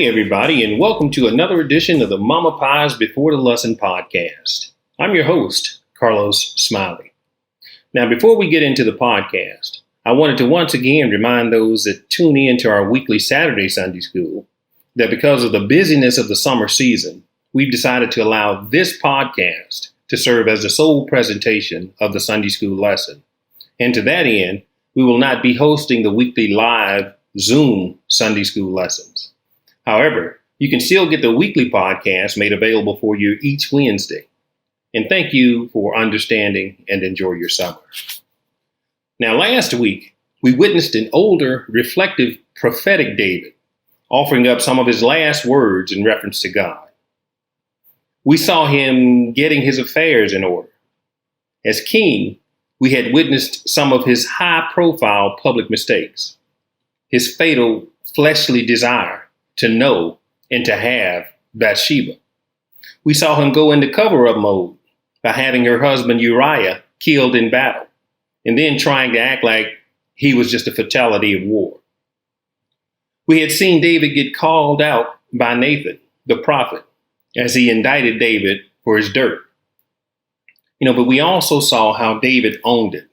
Hey, everybody, and welcome to another edition of the Mama Pies Before the Lesson podcast. I'm your host, Carlos Smiley. Now, before we get into the podcast, I wanted to once again remind those that tune in to our weekly Saturday Sunday School that because of the busyness of the summer season, we've decided to allow this podcast to serve as the sole presentation of the Sunday School lesson. And to that end, we will not be hosting the weekly live Zoom Sunday School lessons. However, you can still get the weekly podcast made available for you each Wednesday. And thank you for understanding and enjoy your summer. Now, last week, we witnessed an older, reflective, prophetic David offering up some of his last words in reference to God. We saw him getting his affairs in order. As king, we had witnessed some of his high-profile public mistakes, his fatal fleshly desire to know and to have Bathsheba. We saw him go into cover-up mode by having her husband Uriah killed in battle, and then trying to act like he was just a fatality of war. We had seen David get called out by Nathan, the prophet, as he indicted David for his dirt. But we also saw how David owned it.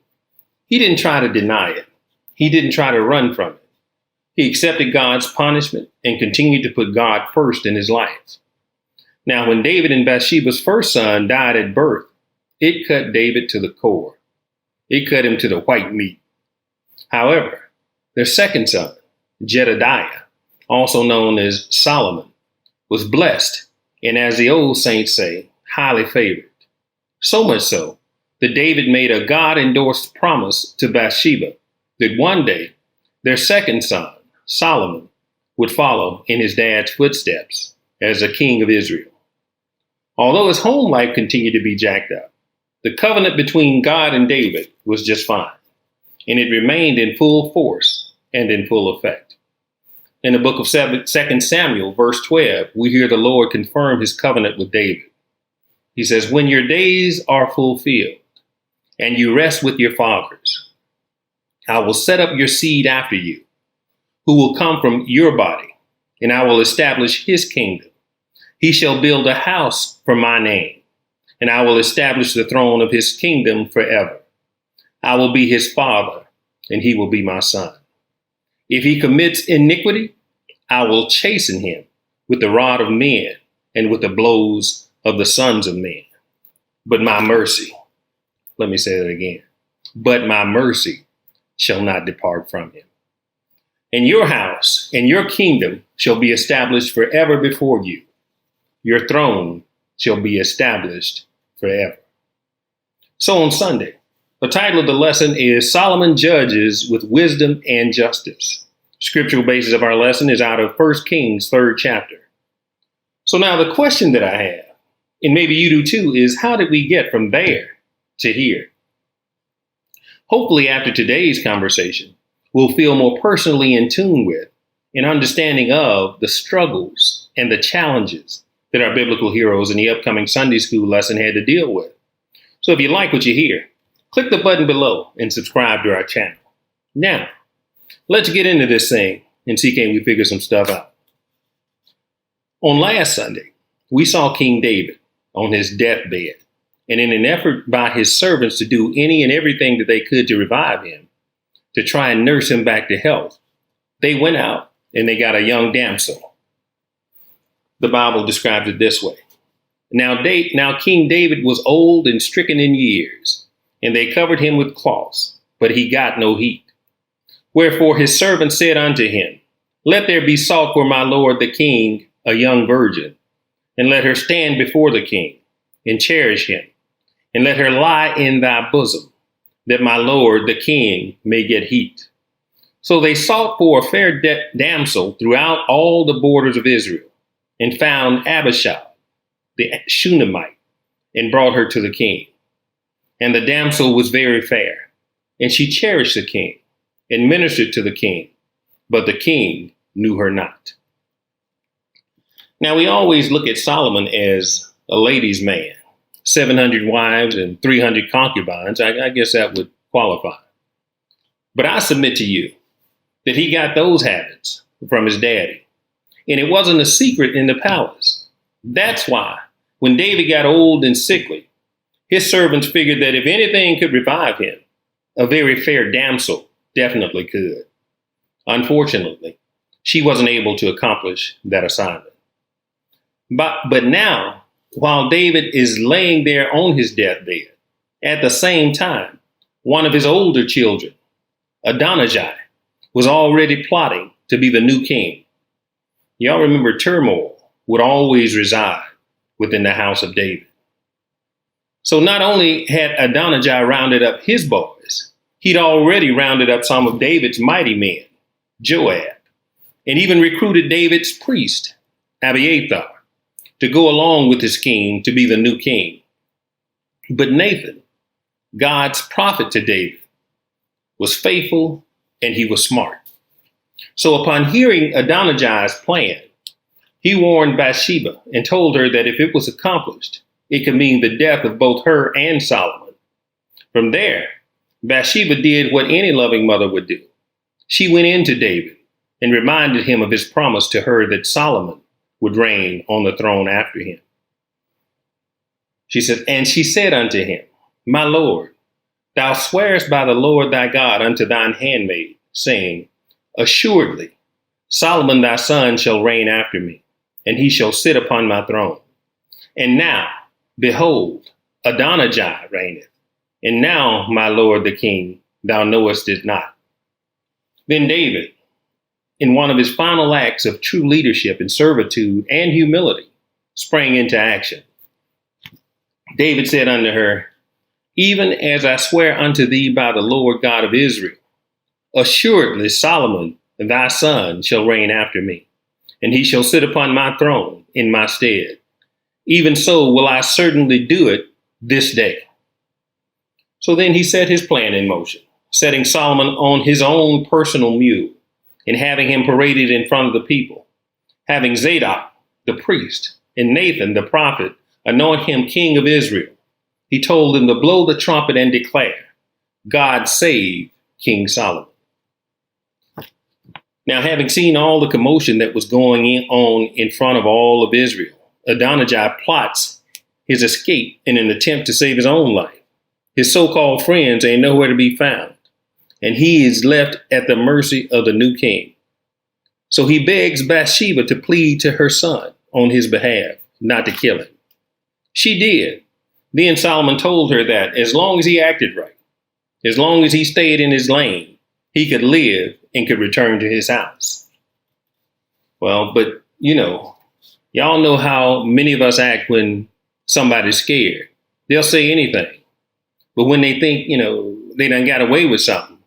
He didn't try to deny it. He didn't try to run from it. He accepted God's punishment and continued to put God first in his life. Now, when David and Bathsheba's first son died at birth, it cut David to the core. It cut him to the white meat. However, their second son, Jedediah, also known as Solomon, was blessed and, as the old saints say, highly favored. So much so that David made a God-endorsed promise to Bathsheba that one day their second son, Solomon, would follow in his dad's footsteps as a king of Israel. Although his home life continued to be jacked up, the covenant between God and David was just fine, and it remained in full force and in full effect. In the book of 2 Samuel, verse 12, we hear the Lord confirm his covenant with David. He says, "When your days are fulfilled and you rest with your fathers, I will set up your seed after you, who will come from your body, and I will establish his kingdom. He shall build a house for my name, and I will establish the throne of his kingdom forever. I will be his father, and he will be my son. If he commits iniquity, I will chasten him with the rod of men and with the blows of the sons of men. But my mercy," let me say that again, "but my mercy shall not depart from him. And your house and your kingdom shall be established forever before you. Your throne shall be established forever." So on Sunday, the title of the lesson is Solomon Judges with Wisdom and Justice. Scriptural basis of our lesson is out of 1 Kings, 3rd chapter. So now the question that I have, and maybe you do too, is how did we get from there to here? Hopefully after today's conversation, we'll feel more personally in tune with and understanding of the struggles and the challenges that our biblical heroes in the upcoming Sunday School lesson had to deal with. So if you like what you hear, click the button below and subscribe to our channel. Now, let's get into this thing and see can we figure some stuff out. On last Sunday, we saw King David on his deathbed, and in an effort by his servants to do any and everything that they could to revive him, to try and nurse him back to health, they went out and they got a young damsel. The Bible describes it this way. Now King David was old and stricken in years, and they covered him with cloths, but he got no heat. Wherefore his servant said unto him, Let there be sought for my lord the king a young virgin, and let her stand before the king, and cherish him, and let her lie in thy bosom, that my lord the king may get heat. So they sought for a fair damsel throughout all the borders of Israel, and found Abishai, the Shunammite, and brought her to the king. And the damsel was very fair, and she cherished the king, and ministered to the king, but the king knew her not. Now we always look at Solomon as a ladies' man, 700 wives and 300 concubines. I guess that would qualify. But I submit to you that he got those habits from his daddy. and it wasn't a secret in the palace. That's why, when David got old and sickly, his servants figured that if anything could revive him, a very fair damsel definitely could. Unfortunately, she wasn't able to accomplish that assignment. But now, while David is laying there on his deathbed, at the same time, one of his older children, Adonijah, was already plotting to be the new king. Y'all remember turmoil would always reside within the house of David. So not only had Adonijah rounded up his boys, he'd already rounded up some of David's mighty men, Joab, and even recruited David's priest, Abiathar, to go along with his scheme to be the new king. But Nathan, God's prophet to David, was faithful and he was smart. So upon hearing Adonijah's plan, he warned Bathsheba and told her that if it was accomplished, it could mean the death of both her and Solomon. From there, Bathsheba did what any loving mother would do. She went in to David and reminded him of his promise to her that Solomon would reign on the throne after him. She said unto him, My Lord, thou swearest by the Lord thy God unto thine handmaid, saying, Assuredly, Solomon thy son shall reign after me, and he shall sit upon my throne. And now, behold, Adonijah reigneth. And now, my lord the king, thou knowest it not. Then David, in one of his final acts of true leadership and servitude and humility, sprang into action. David said unto her, Even as I swear unto thee by the Lord God of Israel, assuredly Solomon thy son shall reign after me, and he shall sit upon my throne in my stead. Even so will I certainly do it this day. So then he set his plan in motion, setting Solomon on his own personal mule and having him paraded in front of the people, having Zadok, the priest, and Nathan, the prophet, anoint him king of Israel. He told them to blow the trumpet and declare, God save King Solomon. Now, having seen all the commotion that was going on in front of all of Israel, Adonijah plots his escape in an attempt to save his own life. His so-called friends ain't nowhere to be found, and he is left at the mercy of the new king. So he begs Bathsheba to plead to her son on his behalf, not to kill him. She did. Then Solomon told her that as long as he acted right, as long as he stayed in his lane, he could live and could return to his house. Well, but y'all know how many of us act when somebody's scared. They'll say anything. But when they think, they done got away with something,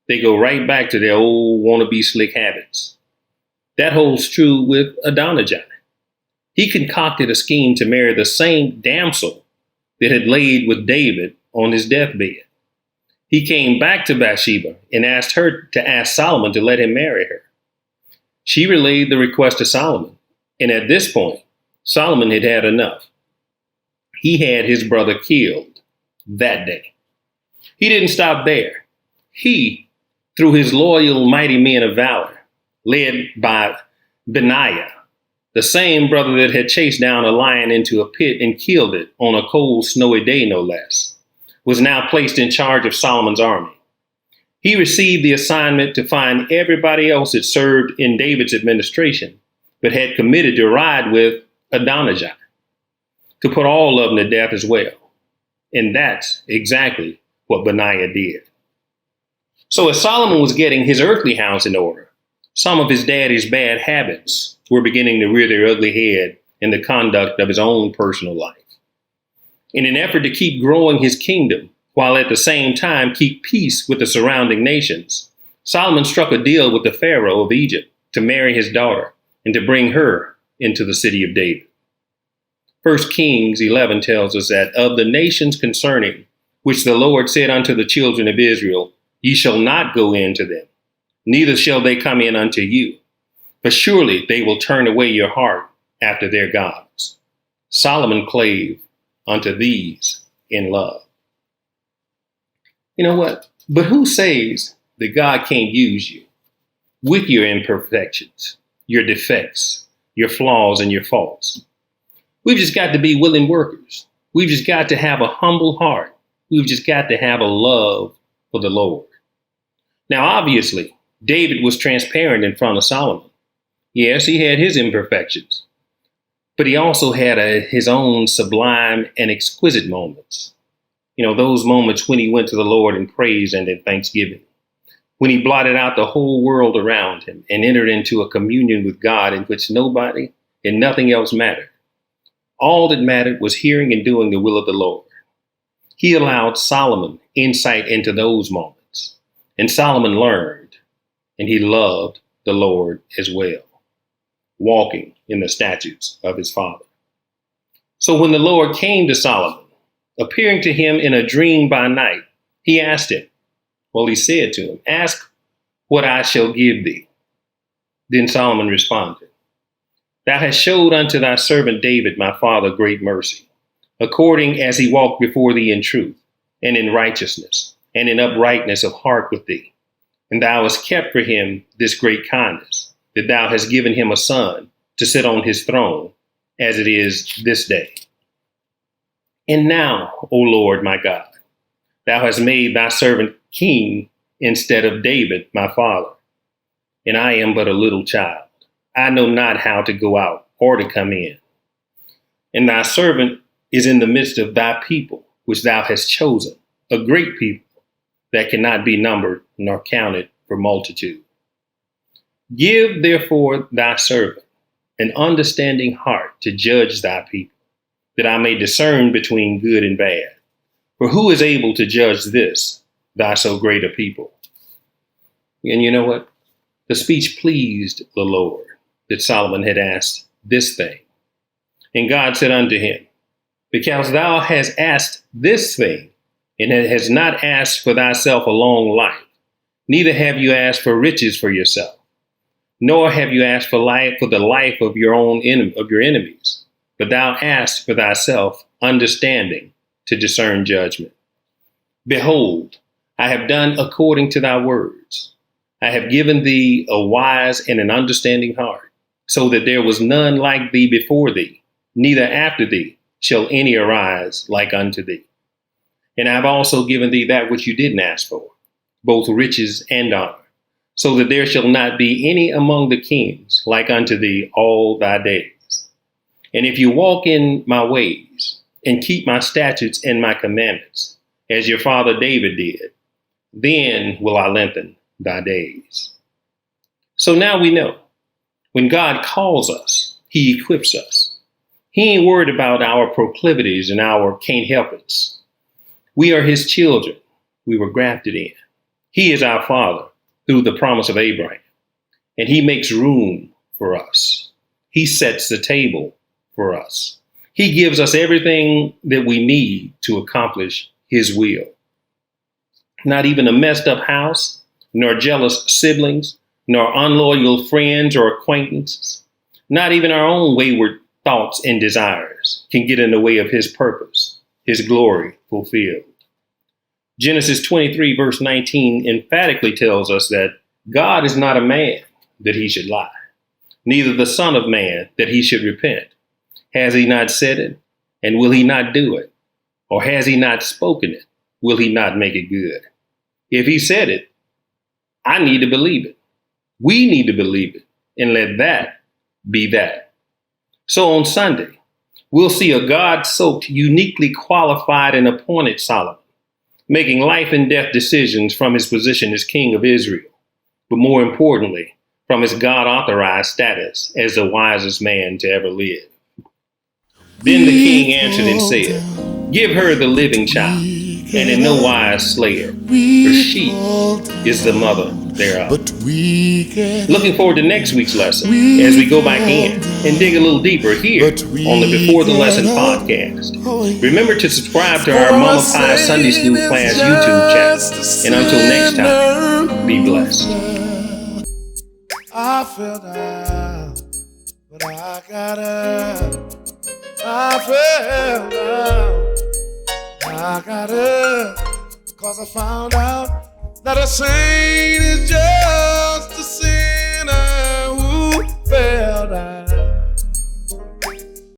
they go right back to their old wannabe slick habits. That holds true with Adonijah. He concocted a scheme to marry the same damsel that had laid with David on his deathbed. He came back to Bathsheba and asked her to ask Solomon to let him marry her. She relayed the request to Solomon, and at this point, Solomon had had enough. He had his brother killed that day. He didn't stop there. He, through his loyal mighty men of valor, led by Benaiah, the same brother that had chased down a lion into a pit and killed it on a cold, snowy day, no less, was now placed in charge of Solomon's army. He received the assignment to find everybody else that served in David's administration, but had committed to ride with Adonijah, to put all of them to death as well. And that's exactly what Benaiah did. So as Solomon was getting his earthly house in order, some of his daddy's bad habits were beginning to rear their ugly head in the conduct of his own personal life. In an effort to keep growing his kingdom, while at the same time keep peace with the surrounding nations, Solomon struck a deal with the Pharaoh of Egypt to marry his daughter and to bring her into the city of David. 1 Kings 11 tells us that of the nations concerning which the Lord said unto the children of Israel, Ye shall not go in to them, neither shall they come in unto you. But surely they will turn away your heart after their gods. Solomon clave unto these in love. You know what? But who says that God can't use you with your imperfections, your defects, your flaws, and your faults. We've just got to be willing workers. We've just got to have a humble heart. We've just got to have a love for the Lord. Now, obviously, David was transparent in front of Solomon. Yes, he had his imperfections, but he also had his own sublime and exquisite moments. Those moments when he went to the Lord in praise and in thanksgiving, when he blotted out the whole world around him and entered into a communion with God in which nobody and nothing else mattered. All that mattered was hearing and doing the will of the Lord. He allowed Solomon insight into those moments, and Solomon learned, and he loved the Lord as well, walking in the statutes of his father. So when the Lord came to Solomon, appearing to him in a dream by night, he asked him, he said to him, "Ask what I shall give thee." Then Solomon responded, "Thou hast showed unto thy servant David, my father, great mercy, according as he walked before thee in truth, and in righteousness, and in uprightness of heart with thee. And thou hast kept for him this great kindness, that thou hast given him a son to sit on his throne, as it is this day. And now, O Lord my God, thou hast made thy servant king instead of David, my father. And I am but a little child. I know not how to go out or to come in. And thy servant is in the midst of thy people, which thou hast chosen, a great people that cannot be numbered nor counted for multitude. Give therefore thy servant an understanding heart to judge thy people, that I may discern between good and bad. For who is able to judge this, thy so great a people?" And you know what? The speech pleased the Lord, that Solomon had asked this thing. And God said unto him, "Because thou hast asked this thing, and hast not asked for thyself a long life, neither have you asked for riches for yourself, nor have you asked for the life of your enemies, but thou asked for thyself understanding to discern judgment. Behold, I have done according to thy words. I have given thee a wise and an understanding heart, so that there was none like thee before thee, neither after thee shall any arise like unto thee. And I have also given thee that which you didn't ask for, both riches and honor, so that there shall not be any among the kings like unto thee all thy days. And if you walk in my ways and keep my statutes and my commandments, as your father David did, then will I lengthen thy days." So now we know, when God calls us, he equips us. He ain't worried about our proclivities and our can't help it's. We are his children. We were grafted in. He is our father through the promise of Abraham, and he makes room for us. He sets the table for us. He gives us everything that we need to accomplish his will. Not even a messed up house, nor jealous siblings, nor unloyal friends or acquaintances, not even our own wayward thoughts and desires can get in the way of his purpose, his glory fulfilled. Genesis 23 verse 19 emphatically tells us that God is not a man that he should lie, neither the son of man that he should repent. Has he not said it, and will he not do it? Or has he not spoken it, will he not make it good? If he said it, I need to believe it. We need to believe it, and let that be that. So on Sunday, we'll see a God-soaked, uniquely qualified and appointed Solomon, making life and death decisions from his position as king of Israel, but more importantly, from his God-authorized status as the wisest man to ever live. Then the king answered and said, "Give her the living child, and in no wise slay her, for she is the mother thereof." Looking forward to next week's lesson as we go back in and dig a little deeper here on the Before the Lesson podcast. Remember to subscribe to our Momma Pie Sunday School class YouTube channel. And until next time, be blessed. I fell down, but I got up. I fell down, I got up, 'cause I found out that a saint is just